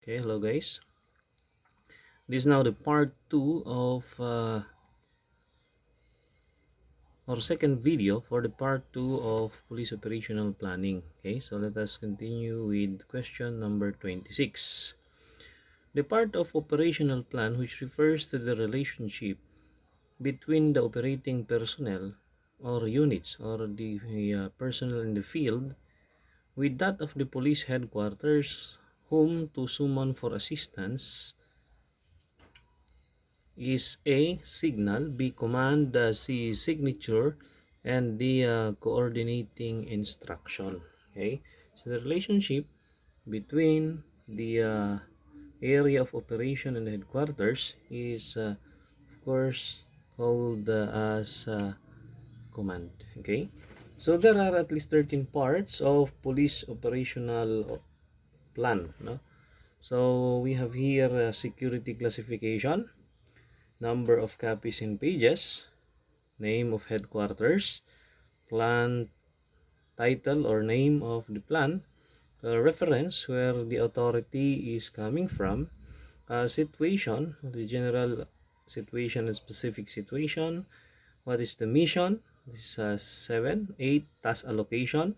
Okay, hello guys. This is now the part 2 of or second video for the part 2 of police operational planning. Okay, so let us continue with question number 26. The part of operational plan which refers to the relationship between the operating personnel or units or the personnel in the field with that of the police headquarters whom to summon for assistance is A. Signal, B. Command, C. Signature, and D. Coordinating instruction. Okay, so the relationship between the area of operation and headquarters is of course called as command. Okay, so there are at least 13 parts of police operational plan, no? So we have here security classification, number of copies in pages, name of headquarters, plan title or name of the plan, reference where the authority is coming from, situation, the general situation and specific situation, what is the mission, this is 7, 8, task allocation,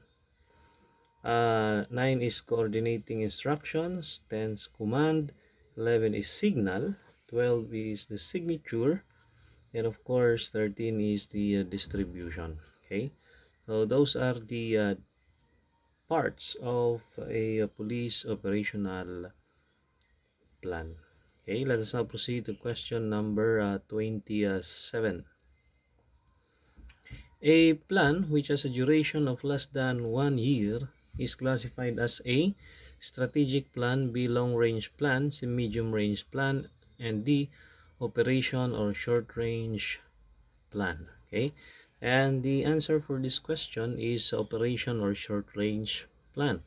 9 is coordinating instructions, 10 is command, 11 is signal, 12 is the signature, and of course 13 is the distribution. Okay, so those are the parts of a police operational plan. Okay, let us now proceed to question number 27. A plan which has a duration of less than 1 year is classified as A. Strategic plan, B. Long range plan, C. Medium range plan, and D. Operation or short range plan. Okay, and the answer for this question is operation or short range plan.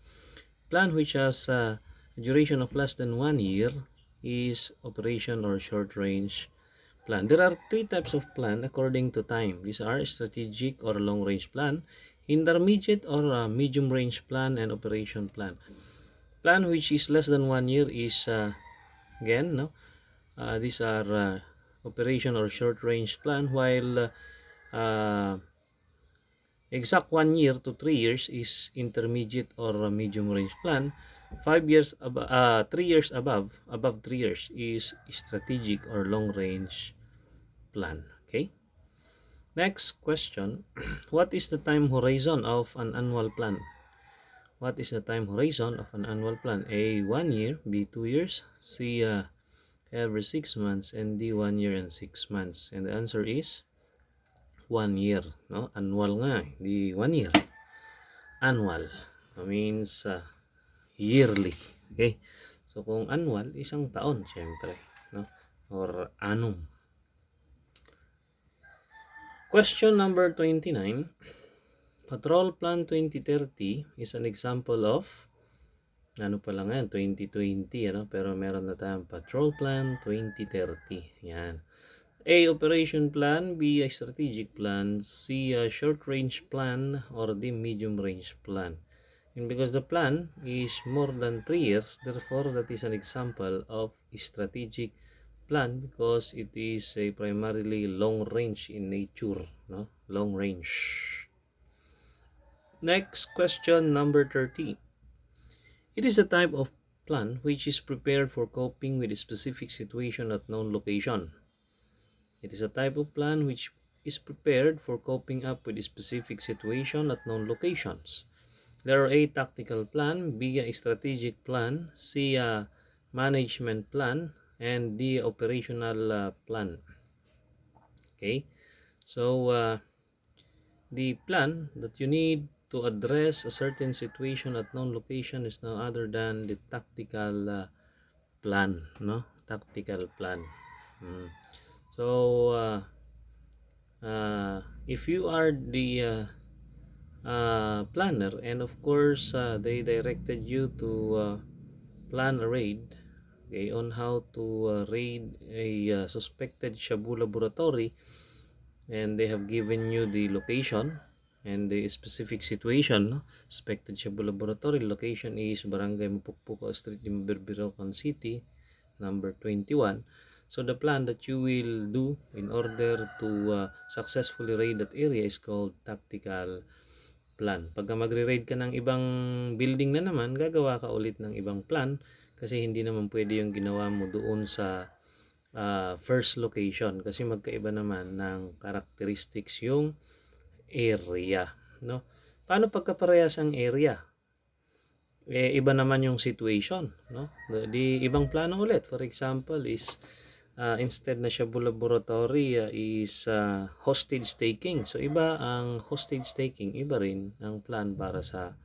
Plan which has a duration of less than 1 year is operation or short range plan. There are three types of plan according to time. These are strategic or long range plan, intermediate or medium range plan, and operation plan. Plan which is less than 1 year is again, no, these are operation or short range plan, while exact 1 year to 3 years is intermediate or medium range plan. 5 years 3 years above 3 years is strategic or long range plan. Okay, next question. What is the time horizon of an annual plan? What is the time horizon of an annual plan? A. 1 year, B. 2 years, C. Every 6 months, and D. 1 year and 6 months. And the answer is 1 year, no? Annual nga, di 1 year. Annual means yearly. Okay, so kung annual, isang taon syempre, no? Or annum. Question number 29. Patrol Plan 2030 is an example of ano pa lang yan, 2020, ano? Pero meron na tayong Patrol Plan 2030. Yan. A. Operation plan, B. A strategic plan, C. A short range plan, or D. Medium range plan. And because the plan is more than 3 years, therefore that is an example of strategic plan because it is a primarily long range in nature, no? Long range. Next question number 30. It is a type of plan which is prepared for coping with a specific situation at known location. It is a type of plan which is prepared for coping up with a specific situation at known locations. There are A. Tactical plan, B. A strategic plan, C. A management plan, and D. Operational plan. Okay, so the plan that you need to address a certain situation at known location is no other than the tactical plan, no? Tactical plan. So if you are the planner, and of course they directed you to plan a raid, okay, on how to raid a suspected shabu laboratory, and they have given you the location, and the specific situation, no? Expected siya laboratory. Location is Barangay Mapukpuko Street, Birbirocon City, number 21. So the plan that you will do in order to successfully raid that area is called tactical plan. Pagka magre-raid ka ng ibang building na naman, gagawa ka ulit ng ibang plan kasi hindi naman pwede yung ginawa mo doon sa first location kasi magkaiba naman ng characteristics yung area, no? Paano pagkaparehas ang area? Iba naman yung situation, no? Di ibang plano ulit. For example is instead na Shabu Laboratory is hostage taking. So iba ang hostage taking, iba rin ang plan para sa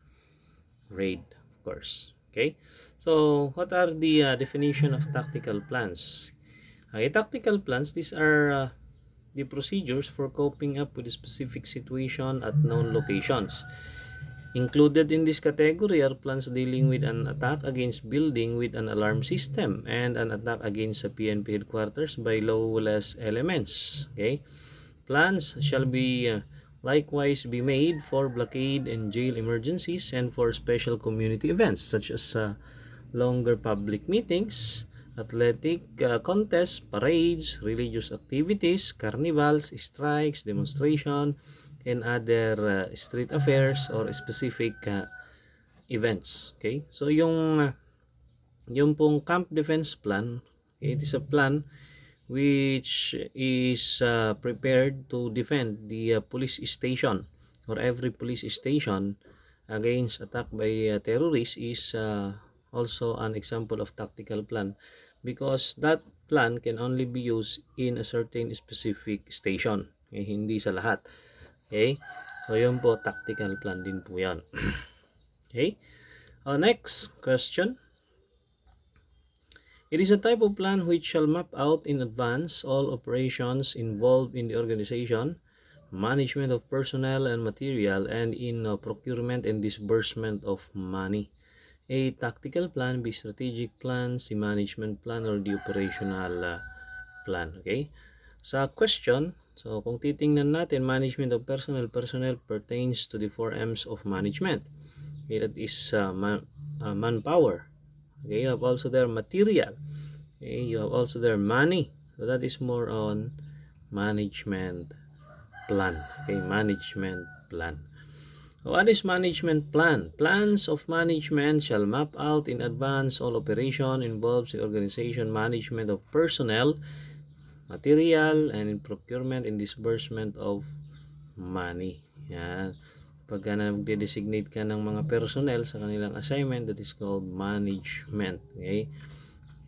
raid, of course. Okay? So what are the definition of tactical plans? Tactical plans, these are the procedures for coping up with a specific situation at known locations. Included in this category are plans dealing with an attack against building with an alarm system and an attack against a PNP headquarters by lawless elements. Okay? Plans shall be likewise be made for blockade and jail emergencies and for special community events such as longer public meetings, athletic contests, parades, religious activities, carnivals, strikes, demonstration, and other street affairs or specific events. Okay? So yung pong camp defense plan, okay, it is a plan which is prepared to defend the police station or every police station against attack by terrorists is also an example of tactical plan because that plan can only be used in a certain specific station. Okay? Hindi sa lahat. Okay? So, yun po, tactical plan din po yan. Okay? Next question. It is a type of plan which shall map out in advance all operations involved in the organization, management of personnel and material, and in procurement and disbursement of money. A tactical plan, be strategic plan, si management plan, or the operational plan. Okay? Sa question, so kung titingnan natin, management of personnel pertains to the 4 M's of management. Okay, that is manpower. Okay, you have also their material. Okay, you have also their money. So that is more on management plan. Okay, management plan. What is management plan? Plans of management shall map out in advance all operation involves the organization, management of personnel, material, and in procurement and disbursement of money. Yan. Pagka nag-designate ka ng mga personnel sa kanilang assignment, that is called management. Okay?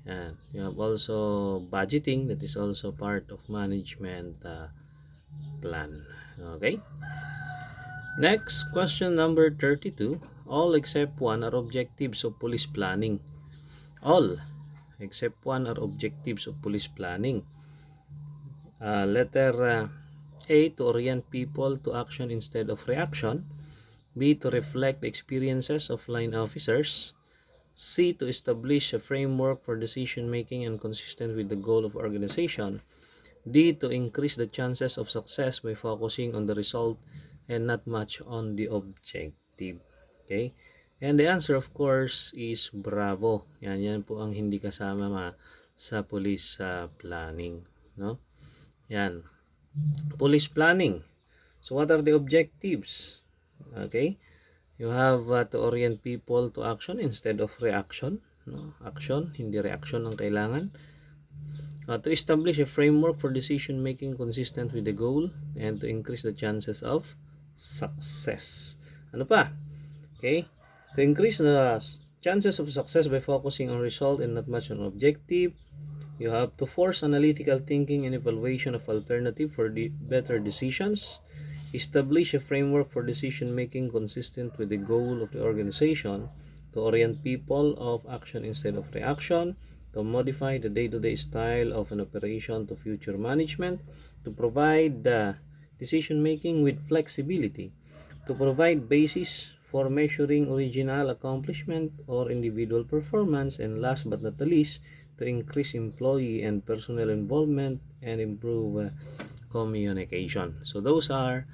Yan. You have also budgeting, that is also part of management plan. Okay? Next, question number 32. All except one are objectives of police planning. All except one are objectives of police planning. Letter A, to orient people to action instead of reaction. B, to reflect the experiences of line officers. C, to establish a framework for decision making and consistent with the goal of organization. D, to increase the chances of success by focusing on the result and not much on the objective. Okay? And the answer of course is bravo. Yan po ang hindi kasama sa police planning, no? Yan. Police planning. So what are the objectives? Okay? You have to orient people to action instead of reaction, no? Action, hindi reaction ang kailangan. To establish a framework for decision making consistent with the goal and to increase the chances of success. Ano pa? Okay? To increase the chances of success by focusing on result and not much on objective. You have to force analytical thinking and evaluation of alternative for better decisions. Establish a framework for decision making consistent with the goal of the organization. To orient people of action instead of reaction. To modify the day-to-day style of an operation to future management. To provide decision making with flexibility. To provide basis for measuring original accomplishment or individual performance. And last but not the least, to increase employee and personnel involvement and improve communication. So those are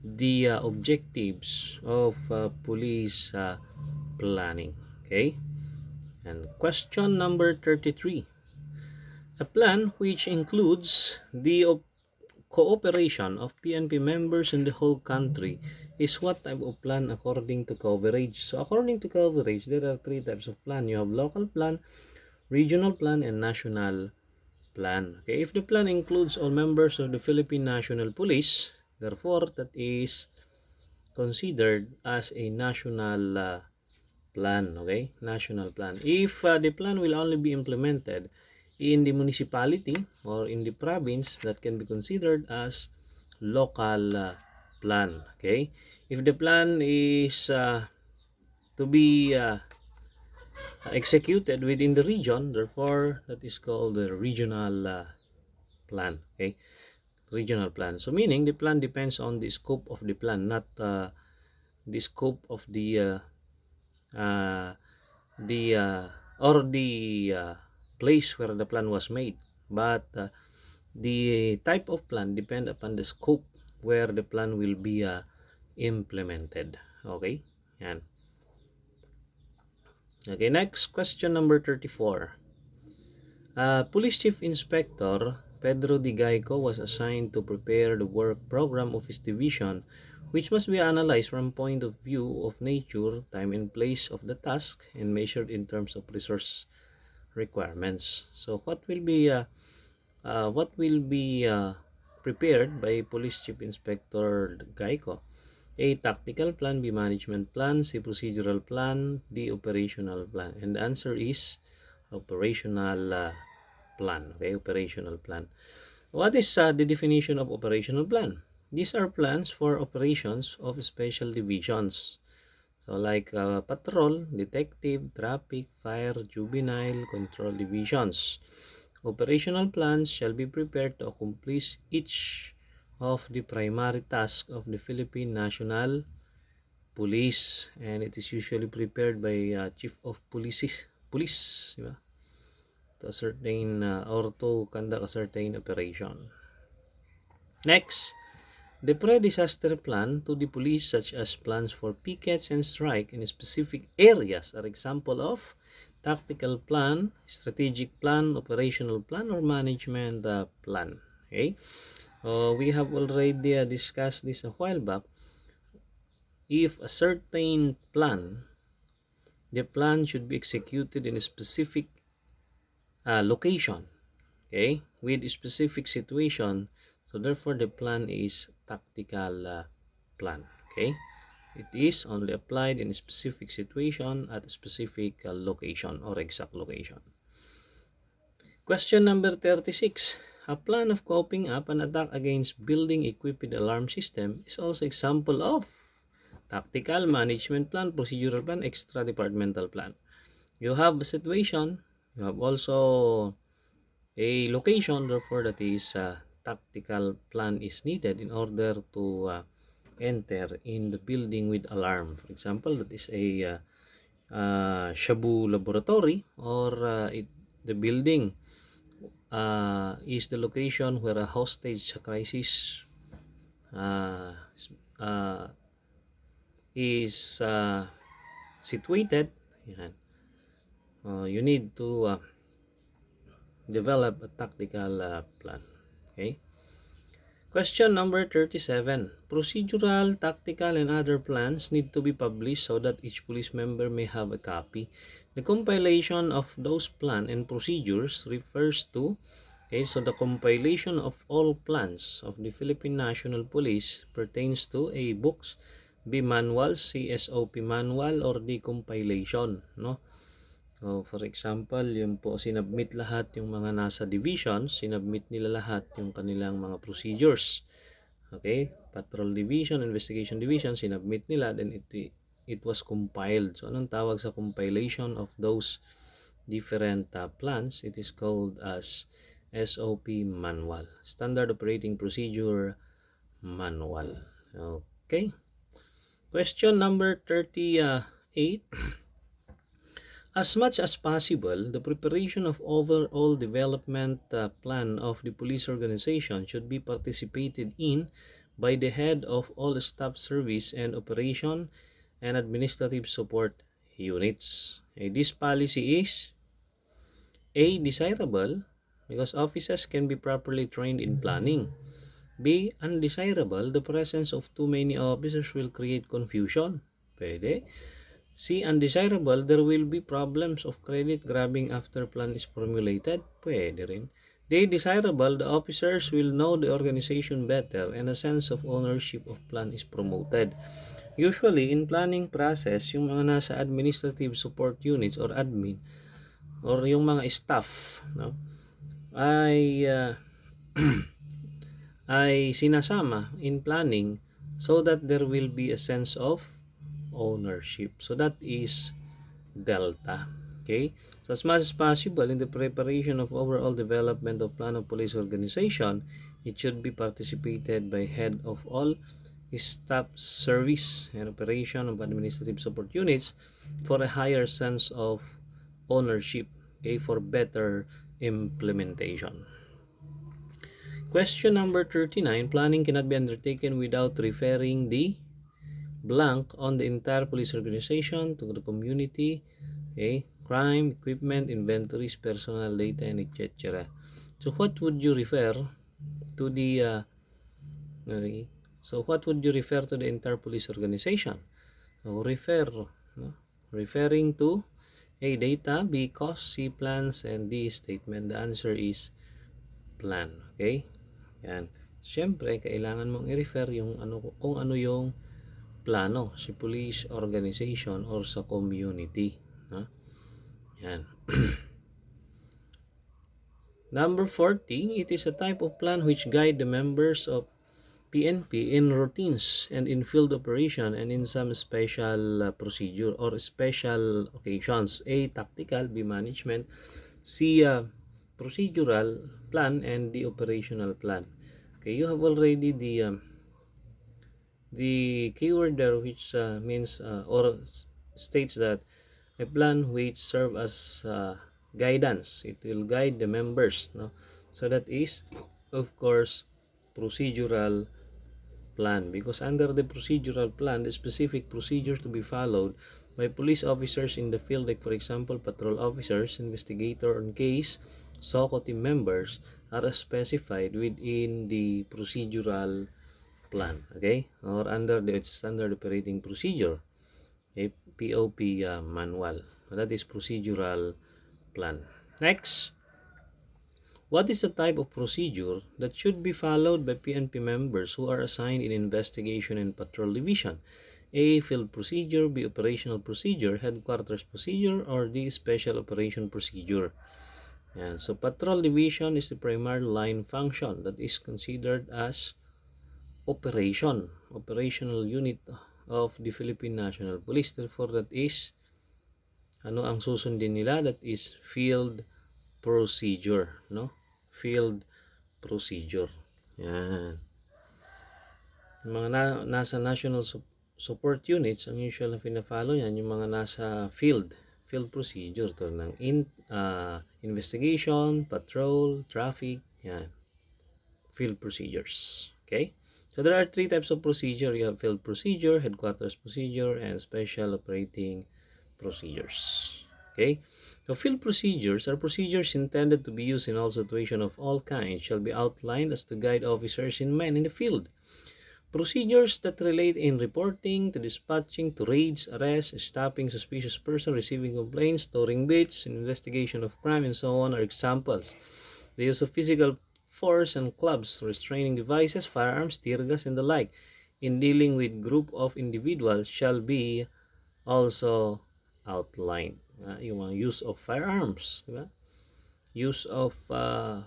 the objectives of police planning. Okay, and question number 33. A plan which includes the cooperation of PNP members in the whole country is what type of plan according to coverage? So according to coverage, there are three types of plan. You have local plan, regional plan, and national plan. Okay, if the plan includes all members of the Philippine National Police, therefore that is considered as a national plan. Okay, national plan. If the plan will only be implemented in the municipality or in the province, that can be considered as local plan. Okay, if the plan is to be executed within the region, therefore that is called the regional plan. Okay, regional plan. So meaning the plan depends on the scope of the plan, not the scope of uh, the or the place where the plan was made, but the type of plan depend upon the scope where the plan will be implemented. Okay, yan. Okay, next question number 34. Police Chief Inspector Pedro Di Gaico was assigned to prepare the work program of his division, which must be analyzed from point of view of nature, time and place of the task, and measured in terms of resource requirements. So what will be prepared by Police Chief Inspector Gaico? A, tactical plan, B, management plan, C, procedural plan, D, operational plan. And the answer is operational plan. Okay, operational plan. What is the definition of operational plan? These are plans for operations of special divisions. So like patrol, detective, traffic, fire, juvenile, control divisions. Operational plans shall be prepared to accomplish each of the primary tasks of the Philippine National Police, and it is usually prepared by Chief of Police, diba? To ascertain or to conduct a certain operation. Next, the pre-disaster plan to the police, such as plans for pickets and strike in specific areas, are example of tactical plan, strategic plan, operational plan, or management plan. Okay, we have already discussed this a while back. If a certain plan, the plan should be executed in a specific location, okay, with a specific situation. So therefore the plan is tactical plan. Okay, it is only applied in a specific situation at a specific location or exact location. Question number 36. A plan of coping up an attack against building equipped with alarm system is also example of tactical, management plan, procedural plan, extra departmental plan. You have a situation, you have also a location, therefore that is tactical plan is needed in order to enter in the building with alarm. For example, that is a shabu laboratory, or the building is the location where a hostage crisis uh, uh, is situated. Yan. You need to develop a tactical plan. Okay. Question number 37. Procedural, tactical, and other plans need to be published so that each police member may have a copy. The compilation of those plans and procedures refers to, okay, so the compilation of all plans of the Philippine National Police pertains to A, books, B, manual, C, SOP manual, or D, compilation, no? So, for example, yun po, sinubmit lahat yung mga nasa divisions, sinubmit nila lahat yung kanilang mga procedures. Okay? Patrol Division, Investigation Division, sinubmit nila, then it was compiled. So, anong tawag sa compilation of those different plans? It is called as SOP Manual. Standard Operating Procedure Manual. Okay? Question number 38. As much as possible, the preparation of overall development plan of the police organization should be participated in by the head of all staff service and operation and administrative support units. This policy is A. Desirable because officers can be properly trained in planning. B. Undesirable, the presence of too many officers will create confusion. Pwede. C. Undesirable, there will be problems of credit grabbing after plan is formulated. Pwede rin. D. Desirable, the officers will know the organization better and a sense of ownership of plan is promoted. Usually, in planning process, yung mga nasa administrative support units or admin or yung mga staff, no, ay ay sinasama in planning so that there will be a sense of ownership. So that is delta. Okay? So as much as possible in the preparation of overall development of plan of police organization, it should be participated by head of all staff service and operation of administrative support units for a higher sense of ownership, okay, for better implementation. Question number 39, planning cannot be undertaken without referring the blank on the entire police organization to the community, okay, crime, equipment, inventories, personal data, and etc. So what would you refer to the okay, so what would you refer to the entire police organization? So referring to A. Data, B. Cost, C. Plans, and D. Statement. The answer is plan. Okay? Yan. Siyempre, kailangan mong i-refer yung kung ano yung plano sa police organization or sa community. Yan. Number 40, it is a type of plan which guide the members of PNP in routines and in field operation and in some special procedure or special occasions. A. Tactical, B. Management, C. Procedural plan, and D. Operational plan. Okay, you have already the keyword there which means or states that a plan which serve as guidance. It will guide the members, no? So that is, of course, procedural plan, because under the procedural plan, the specific procedures to be followed by police officers in the field, like for example, patrol officers, investigator on case, SOCO team members, are specified within the procedural plan, okay, or under the standard operating procedure, okay, POP manual. That is procedural plan. Next, what is the type of procedure that should be followed by PNP members who are assigned in investigation and patrol division? A. Field procedure, B. Operational procedure, headquarters procedure, or D. Special operation procedure. And so patrol division is the primary line function that is considered as operational unit of the Philippine National Police. Therefore, that is ano ang susundin nila? That is field procedure, no? Field procedure. Yan. Yung mga nasa national support units, ang usual na pina-follow yan, yung mga nasa field procedure to ng investigation, patrol, traffic, yan. Field procedures. Okay? So there are three types of procedure. You have field procedure, headquarters procedure, and special operating procedures. Okay? So field procedures are procedures intended to be used in all situations of all kinds, shall be outlined as to guide officers in men in the field. Procedures that relate in reporting, to dispatching, to raids, arrest, stopping suspicious person, receiving complaints, storing bits, investigation of crime, and so on are examples. The use of physical force and clubs, restraining devices, firearms, tear gas, and the like in dealing with group of individuals shall be also outlined. Yung mga use of firearms, diba? Use of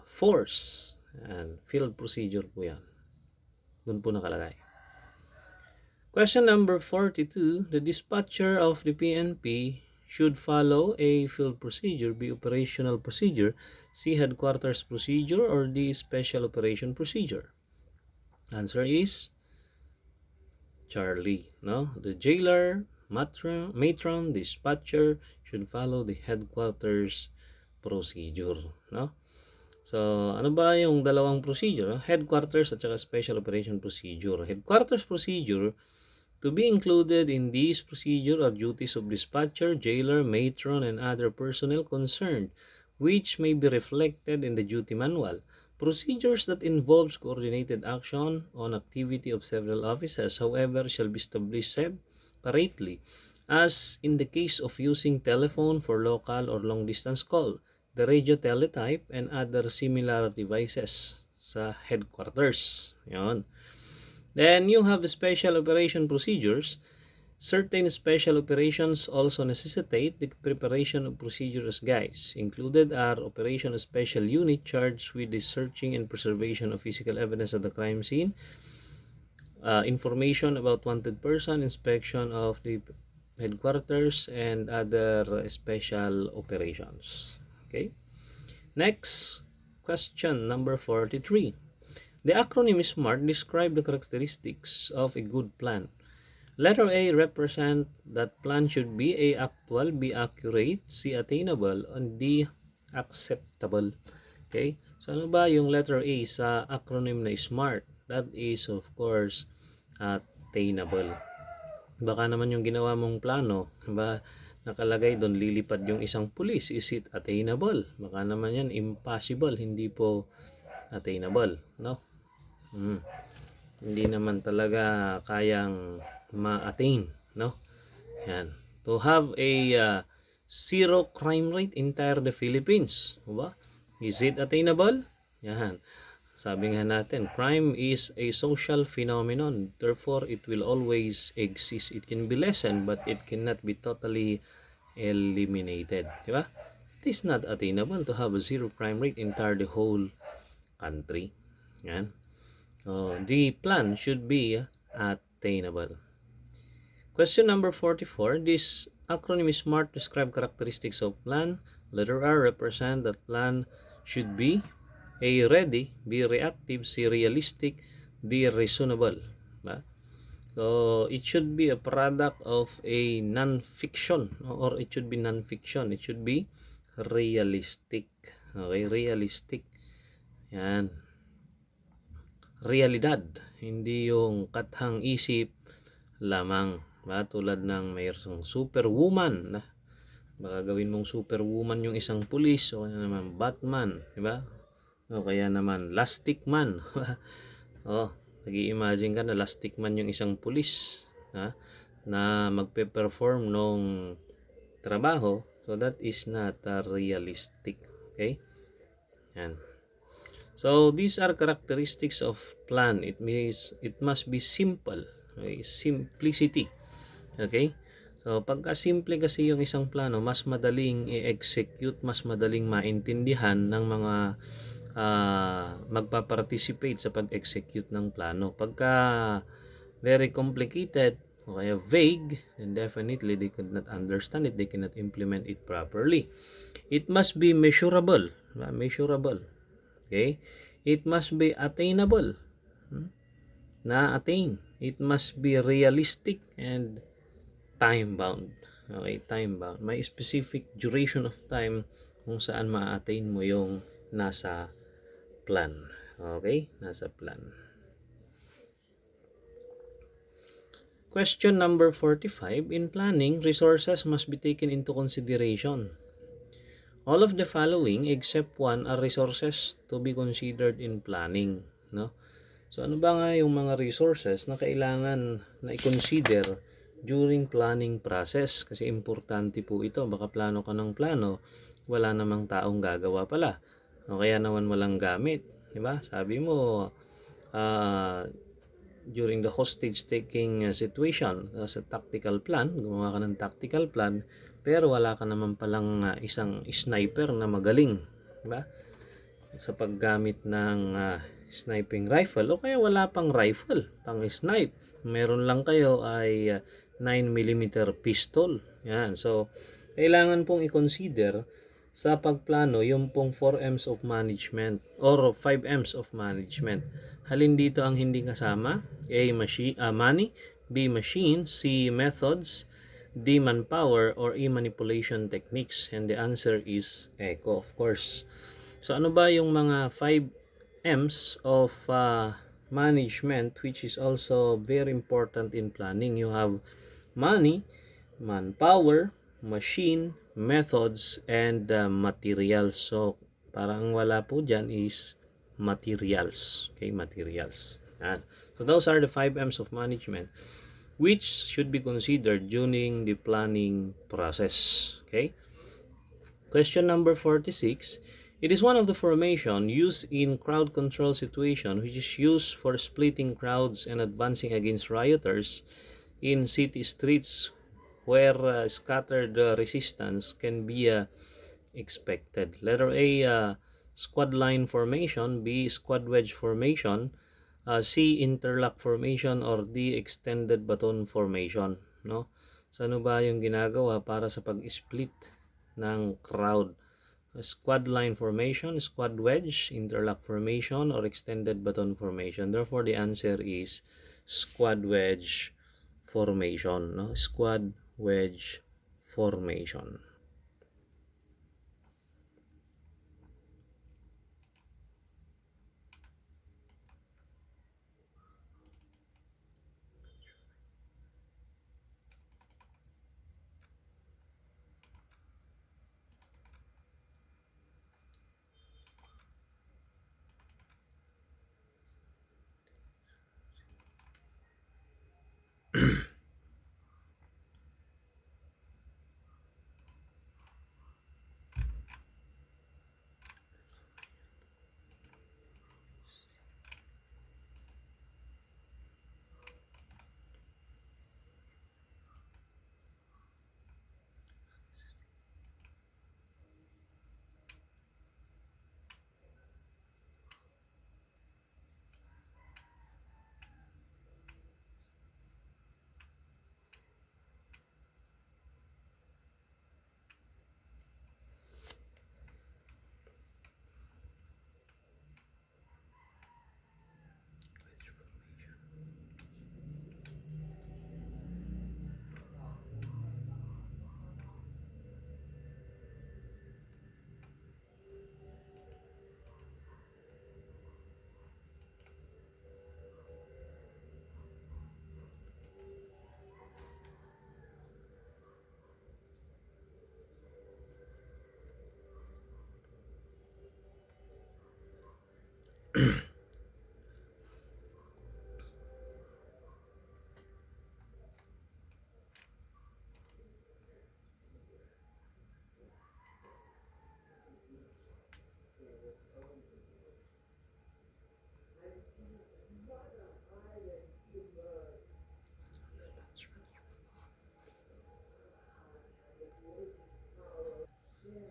force, and field procedure po yan. Doon po nakalagay. Question number 42, the dispatcher of the PNP should follow A. Field procedure, B. Operational procedure, C. Headquarters procedure, or D. Special operation procedure. Answer is Charlie, no? The jailer, matron, dispatcher should follow the headquarters procedure, no? So, ano ba yung dalawang procedure? Headquarters at saka Special Operation Procedure. Headquarters procedure, to be included in these procedure are duties of dispatcher, jailer, matron, and other personnel concerned, which may be reflected in the duty manual. Procedures that involves coordinated action on activity of several officers, however, shall be established separately, as in the case of using telephone for local or long-distance call, the radio teletype, and other similar devices sa headquarters. Yon. Then you have special operation procedures. Certain special operations also necessitate the preparation of procedures guides. Included are operation of special unit charged with the searching and preservation of physical evidence at the crime scene, information about wanted person, inspection of the headquarters, and other special operations. Okay. Next, question number 43. The acronym SMART describe the characteristics of a good plan. Letter A represent that plan should be A, actual, B, accurate, C, attainable, and D, acceptable. Okay? So ano ba yung letter A sa acronym na SMART? That is of course attainable. Baka naman yung ginawa mong plano, ba nakalagay doon lilipad yung isang pulis, is it attainable? Baka naman yan impossible, hindi po attainable, no? Hindi naman talaga kayang ma-attain, no? Yan. To have a zero crime rate entire the Philippines, ba? Is it attainable? Yan. Sabi nga natin, crime is a social phenomenon. Therefore, it will always exist. It can be lessened, but it cannot be totally eliminated. Di ba? It is not attainable to have a zero crime rate entire the whole country. Yan. So, the plan should be attainable. Question number 44. This acronym SMART describe characteristics of plan. Letter R represent that plan should be A, ready, B, reactive, C, realistic, D, reasonable. Ba? So, it should be a product of a non-fiction, or it should be non-fiction. It should be realistic. Okay, realistic. Yan. Realidad, hindi yung kathang isip lamang. Ba? Tulad ng mayroong superwoman na baka gawin mong superwoman yung isang pulis, o kaya naman Batman, di ba? O kaya naman Lastic Man. Oh, nag-i-imagine ka na Lastic Man yung isang pulis, ha? Na magpe-perform nung trabaho, so that is not realistic. Okay? Yan. So, these are characteristics of plan. It means it must be simple. Okay? Simplicity. Okay? So, pagka simple kasi yung isang plano, mas madaling i-execute, mas madaling maintindihan ng mga magpa-participate sa pag-execute ng plano. Pagka very complicated o kaya vague, then definitely they could not understand it, they cannot implement it properly. It must be measurable. Measurable. Okay? It must be attainable. Na-attain. It must be realistic and time-bound. Okay, time-bound. May specific duration of time kung saan ma-attain mo yung nasa plan. Okay? Nasa plan. Question number 45. In planning, resources must be taken into consideration. All of the following except one are resources to be considered in planning, no? So ano ba nga yung mga resources na kailangan na i-consider during planning process? Kasi importante po ito. Baka plano ka ng plano, wala namang taong gagawa pala. O kaya naman walang gamit, di ba? Sabi mo during the hostage taking situation, sa tactical plan, gumawa ka ng tactical plan, pero wala ka naman palang isang sniper na magaling, diba? Sa paggamit ng sniping rifle, o kaya wala pang rifle, pang snipe. Meron lang kayo ay 9mm pistol. Yan. So, kailangan pong i-consider sa pagplano yung pong 4M's of management or 5M's of management. Halin dito ang hindi kasama? A, money, B, machine, C, methods, D, manpower, or E, manipulation techniques. And the answer is echo, of course. So ano ba yung mga 5 M's of management, which is also very important in planning? You have money, manpower, machine, methods, and materials. So parang wala po dyan is materials. Okay, materials. Yan. So those are the 5 M's of management which should be considered during the planning process. Okay. Question number 46. It is one of the formation used in crowd control situation which is used for splitting crowds and advancing against rioters in city streets where scattered resistance can be expected. Letter A, squad line formation. B, squad wedge formation. C, interlock formation. Or D, extended baton formation. No? So ano ba yung ginagawa para sa pag-split ng crowd? Squad line formation, squad wedge, interlock formation, or extended baton formation. Therefore, the answer is squad wedge formation. No? Squad wedge formation.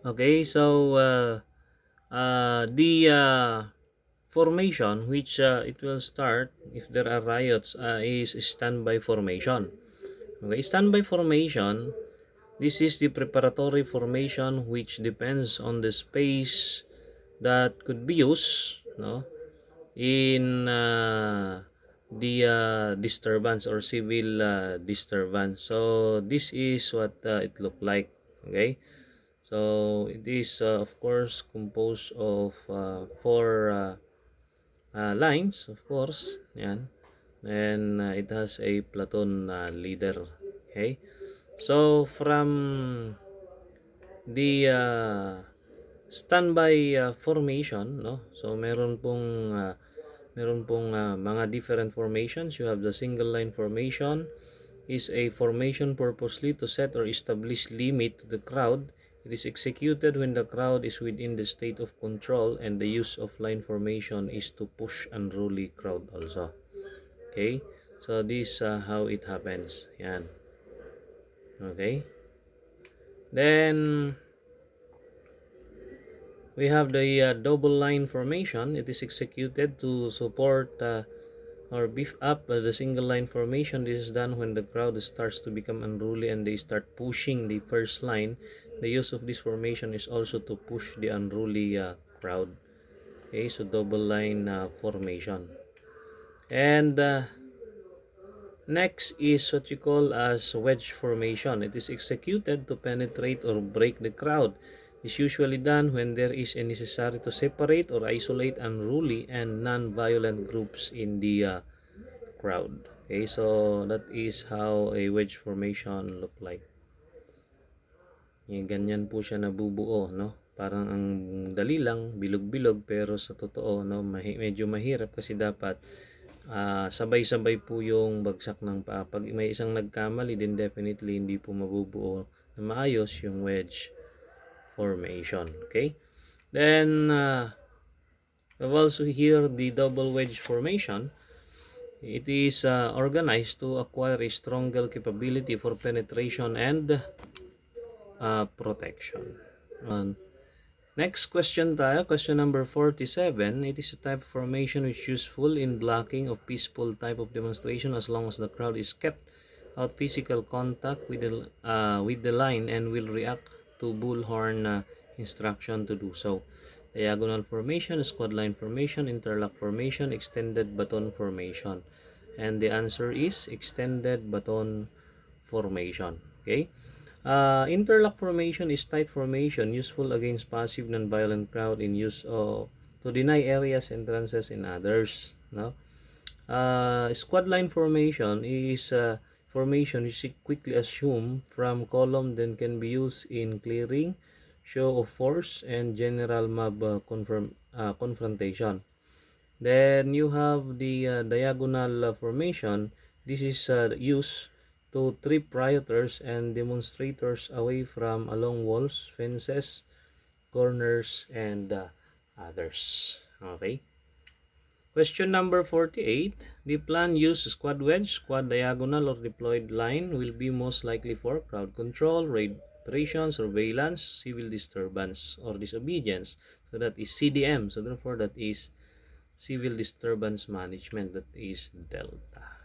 Okay, so the formation which it will start if there are riots is standby formation. Okay, standby formation, this is the preparatory formation which depends on the space that could be used, no, in the disturbance or civil disturbance. So this is what it looked like. Okay, so it is of course composed of four lines, of course. Yan. And it has a platoon leader. Okay. So from the standby formation, no? So meron pong mga different formations. You have the single line formation, is a formation purposely to set or establish limit to the crowd. It is executed when the crowd is within the state of control, and the use of line formation is to push unruly crowd also. Okay? So this how it happens. Yan. Okay? Then we have the double line formation. It is executed to support or beef up the single line formation. This is done when the crowd starts to become unruly and they start pushing the first line. The use of this formation is also to push the unruly crowd. Okay, so double line formation. And next is what you call as wedge formation. It is executed to penetrate or break the crowd. is usually done when there is a necessary to separate or isolate unruly and non-violent groups in the crowd. Okay, so that is how a wedge formation look like. Ganyan po siya nabubuo, no? Parang ang dali lang, bilog-bilog, pero sa totoo, no, medyo mahirap kasi dapat sabay-sabay po yung bagsak ng paa. Pag may isang nagkamali, then definitely hindi po mabubuo na maayos yung wedge formation. Okay? Then, we've also here the double wedge formation. It is organized to acquire a stronger capability for penetration and protection. Next question tayo, question number 47. It is a type of formation which is useful in blocking of peaceful type of demonstration as long as the crowd is kept out physical contact with the line and will react to bullhorn instruction to do so. Diagonal formation, squad line formation, interlock formation, extended baton formation. And the answer is extended baton formation. Okay? Interlock formation is tight formation useful against passive non-violent crowd in use to deny areas entrances in others. No? Squad line formation is formation which is quickly assumed from column, then can be used in clearing, show of force, and general mob confrontation. Then you have the diagonal formation. This is used to trip rioters and demonstrators away from along walls, fences, corners, and others. Okay. Question number 48. The plan use squad wedge, squad diagonal, or deployed line will be most likely for crowd control, raid operations, surveillance, civil disturbance, or disobedience. So that is CDM. So therefore that is civil disturbance management. That is Delta.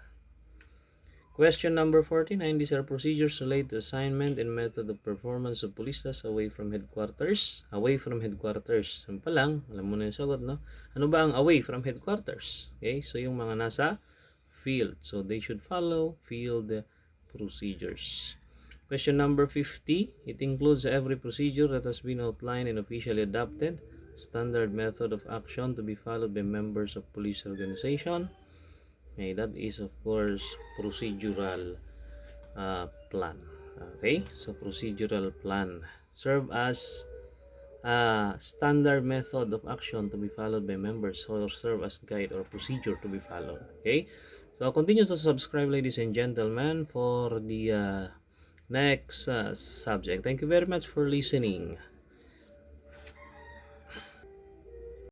Question number 49. These are procedures related to assignment and method of performance of police tasks away from headquarters. Away from headquarters. Yan pa lang, alam mo na yung sagot, no? Ano ba ang away from headquarters? Okay, so yung mga nasa field. So they should follow field procedures. Question number 50. It includes every procedure that has been outlined and officially adopted. Standard method of action to be followed by members of police organization. Okay, that is of course procedural plan. Okay, so procedural plan serve as standard method of action to be followed by members, or serve as guide or procedure to be followed. Okay, so continue to subscribe, ladies and gentlemen, for the next subject. Thank you very much for listening.